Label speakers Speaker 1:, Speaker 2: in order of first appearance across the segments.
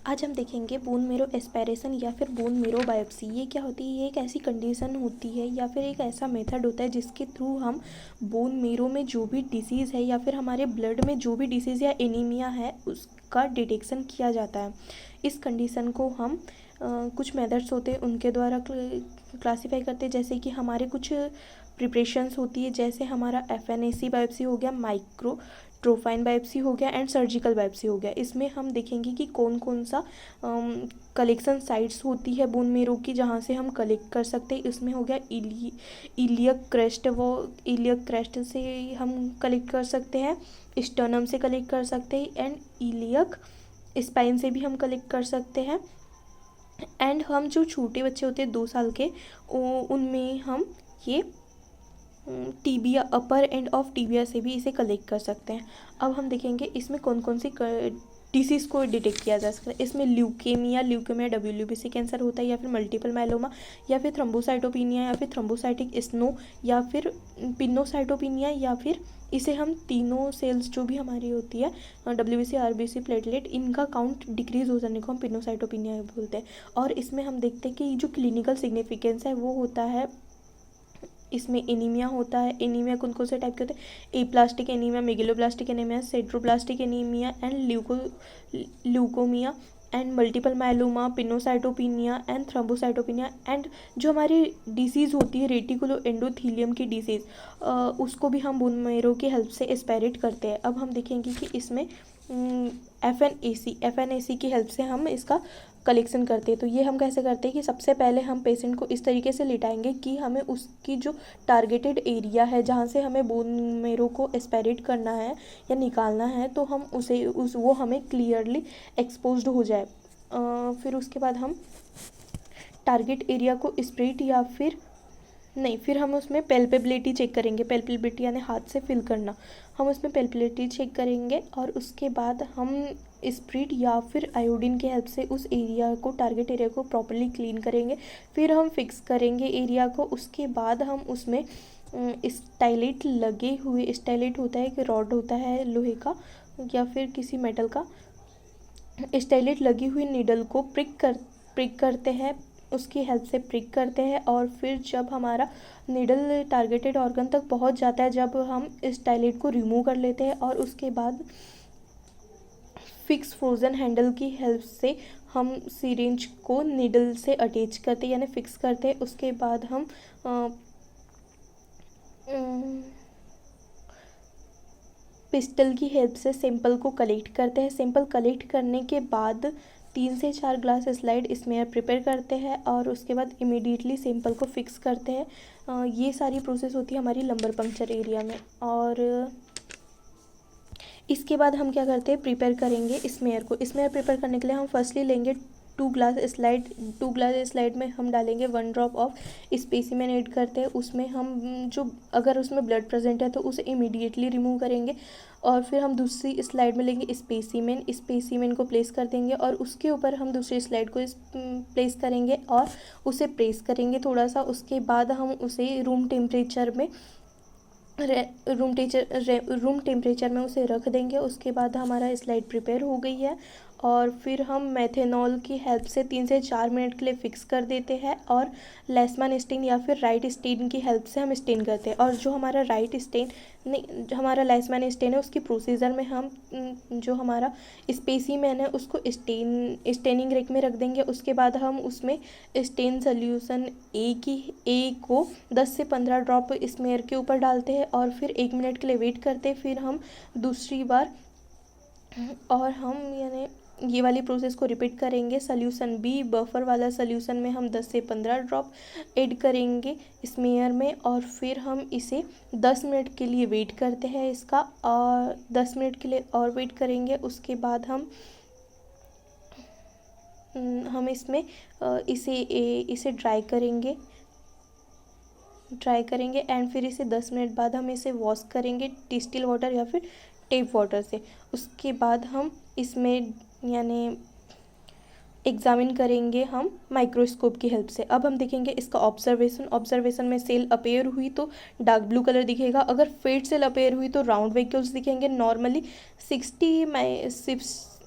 Speaker 1: आज हम देखेंगे बोन मेरो एस्पिरेशन या फिर बोन मेरो बायोप्सी। ये क्या होती है? ये एक ऐसी कंडीशन होती है या फिर एक ऐसा मेथड होता है जिसके थ्रू हम बोन मेरो में जो भी डिसीज़ है या फिर हमारे ब्लड में जो भी डिसीज़ या एनीमिया है उसका डिटेक्शन किया जाता है। इस कंडीशन को हम कुछ मेथड्स होते हैं उनके द्वारा क्लासीफाई करते हैं, जैसे कि हमारे कुछ प्रिपरेशंस होती है, जैसे हमारा FNAC बायोप्सी हो गया, माइक्रो ट्रोफाइन बायोप्सी हो गया एंड सर्जिकल बायोप्सी हो गया। इसमें हम देखेंगे कि कौन कौन सा कलेक्शन साइट्स होती है बोन मेरो की जहाँ से हम कलेक्ट कर सकते हैं। इसमें हो गया इलियक क्रेस्ट, वो इलियक क्रेस्ट से हम कलेक्ट कर सकते हैं, स्टर्नम से कलेक्ट कर सकते हैं एंड इलियक स्पाइन से भी हम कलेक्ट कर सकते हैं। एंड हम जो छोटे बच्चे होते हैं 2 साल के, उनमें हम ये tibia, upper end of tibia से भी इसे कलेक्ट कर सकते हैं। अब हम देखेंगे इसमें कौन कौन सी डिसीज़ को डिटेक्ट किया जा सकता है। इसमें ल्यूकेमिया WBC कैंसर होता है, या फिर मल्टीपल माइलोमा, या फिर थ्रोम्बोसाइटोपिनिया, या फिर थ्रोम्बोसाइटिक स्नो, या फिर पिनोसाइटोपिनिया, या फिर इसे हम तीनों सेल्स जो भी हमारी होती है WBC, RBC, प्लेटलेट, इनका काउंट डिक्रीज हो जाने को हम पिनोसाइटोपिनिया बोलते हैं। और इसमें हम देखते हैं कि जो क्लिनिकल सिग्निफिकेंस है वो होता है, इसमें एनीमिया होता है। एनीमिया कौन कौन से टाइप के होते हैं? Aplastic anaemia, megaloblastic anaemia, sideroblastic anaemia and leukaemia and multiple myeloma, pancytopenia and thrombocytopenia. And जो हमारी डिसीज़ होती है रेटिकुलो एंडोथीलियम की डिसीज़, उसको भी हम बोन मेरो की हेल्प से एस्पिरेट करते हैं। अब हम देखेंगे कि इसमें FNAC की हेल्प से हम इसका कलेक्शन करते हैं। तो ये हम कैसे करते हैं कि सबसे पहले हम पेशेंट को इस तरीके से लिटाएंगे कि हमें उसकी जो टारगेटेड एरिया है जहाँ से हमें बोन मेरो को एस्पिरेट करना है या निकालना है, तो हम वो हमें क्लियरली एक्सपोज्ड हो जाए। फिर उसके बाद हम टारगेट एरिया को स्प्रेड या फिर हम उसमें पेल्पेबिलिटी चेक करेंगे। पेल्पेबिलिटी यानी हाथ से फिल करना। हम उसमें पेल्पेबिलिटी चेक करेंगे और उसके बाद हम स्प्रिट या फिर आयोडीन की हेल्प से उस एरिया को, टारगेट एरिया को प्रॉपर्ली क्लीन करेंगे। फिर हम फिक्स करेंगे एरिया को। उसके बाद हम उसमें स्टाइलेट लगे हुए, स्टाइलेट होता है कि रॉड होता है लोहे का या फिर किसी मेटल का, स्टाइलेट लगी हुई नीडल को प्रिक करते हैं, उसकी हेल्प से प्रिक करते हैं। और फिर जब हमारा नीडल टारगेटेड ऑर्गन तक पहुंच जाता है, जब हम इस टाइलेट को रिमूव कर लेते हैं और उसके बाद फिक्स फ्रोज़न हैंडल की हेल्प से हम सिरिंज को नीडल से अटैच करते हैं यानी फिक्स करते हैं। उसके बाद हम पिस्टल की हेल्प से सैंपल को कलेक्ट करते हैं। सैंपल कलेक्ट करने के बाद 3 से 4 ग्लास स्लाइड स्मेयर प्रिपेयर करते हैं और उसके बाद इमीडिएटली सैंपल को फिक्स करते हैं। ये सारी प्रोसेस होती है हमारी लंबर पंक्चर एरिया में। और इसके बाद हम क्या करते हैं, प्रिपेयर करेंगे स्मेयर को। स्मेयर प्रिपेयर करने के लिए हम फर्स्टली लेंगे 2 ग्लास स्लाइड में हम डालेंगे 1 ड्रॉप ऑफ स्पेसिमेन ऐड करते हैं। उसमें हम जो अगर उसमें ब्लड प्रेजेंट है तो उसे इमीडिएटली रिमूव करेंगे। और फिर हम दूसरी स्लाइड में लेंगे स्पेसिमेन को प्लेस कर देंगे और उसके ऊपर हम दूसरी स्लाइड को प्लेस करेंगे और उसे प्रेस करेंगे थोड़ा सा। उसके बाद हम उसे रूम टेम्परेचर में उसे रख देंगे। उसके बाद हमारा स्लाइड प्रिपेयर हो गई है और फिर हम मेथेनॉल की हेल्प से 3 से 4 मिनट के लिए फिक्स कर देते हैं और लेसमैन स्टेन या फिर राइट स्टेन की हेल्प से हम स्टेन करते हैं। और जो हमारा हमारा लेसमैन स्टेन है उसकी प्रोसीजर में हम जो हमारा स्पेसिमेन है उसको स्टेनिंग रेक में रख देंगे। उसके बाद हम उसमें स्टेन सोल्यूशन ए को 10 से 15 ड्रॉप स्मेयर के ऊपर डालते हैं और फिर 1 मिनट के लिए वेट करते हैं। फिर हम दूसरी बार और हम यानी ये वाली प्रोसेस को रिपीट करेंगे। सोल्यूशन बी, बफर वाला सोल्यूशन में हम 10 से 15 ड्रॉप ऐड करेंगे स्मेयर में और फिर हम इसे 10 मिनट के लिए वेट करते हैं इसका, और 10 मिनट के लिए और वेट करेंगे। उसके बाद हम इसमें इसे ड्राई करेंगे एंड फिर इसे 10 मिनट बाद हम इसे वॉश करेंगे डिस्टिल वाटर या फिर टेप वाटर से। उसके बाद हम इसमें यानी एग्जामिन करेंगे हम माइक्रोस्कोप की हेल्प से। अब हम देखेंगे इसका ऑब्जर्वेशन में सेल अपेयर हुई तो डार्क ब्लू कलर दिखेगा, अगर फेड सेल अपेयर हुई तो राउंड वैक्यूल्स दिखेंगे। नॉर्मली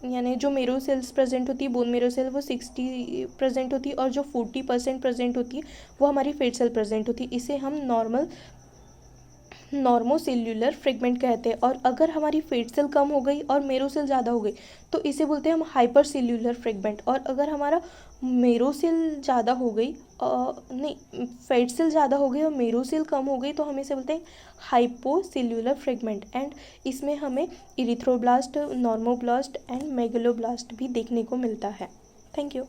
Speaker 1: यानी जो मेरो सेल्स प्रेजेंट होती है, बोन मेरो सेल, वो 60 प्रेजेंट होती है, और जो 40% प्रेजेंट होती है वो हमारी फेट सेल प्रेजेंट होती है। इसे हम नॉर्मोसेल्यूलर फ्रेगमेंट कहते हैं। और अगर हमारी फेट सेल कम हो गई और मेरो सेल ज़्यादा हो गई तो इसे बोलते हैं हम हाइपर सेल्यूलर फ्रेगमेंट। और अगर हमारा मेरो सेल ज़्यादा हो गई, नहीं, फेट सेल ज़्यादा हो गई और मेरो सेल कम हो गई तो हम इसे बोलते हैं हाइपोसेल्यूलर फ्रेगमेंट। एंड इसमें हमें इरिथ्रोब्लास्ट, नॉर्मोब्लास्ट एंड मेगलोब्लास्ट भी देखने को मिलता है। Thank you.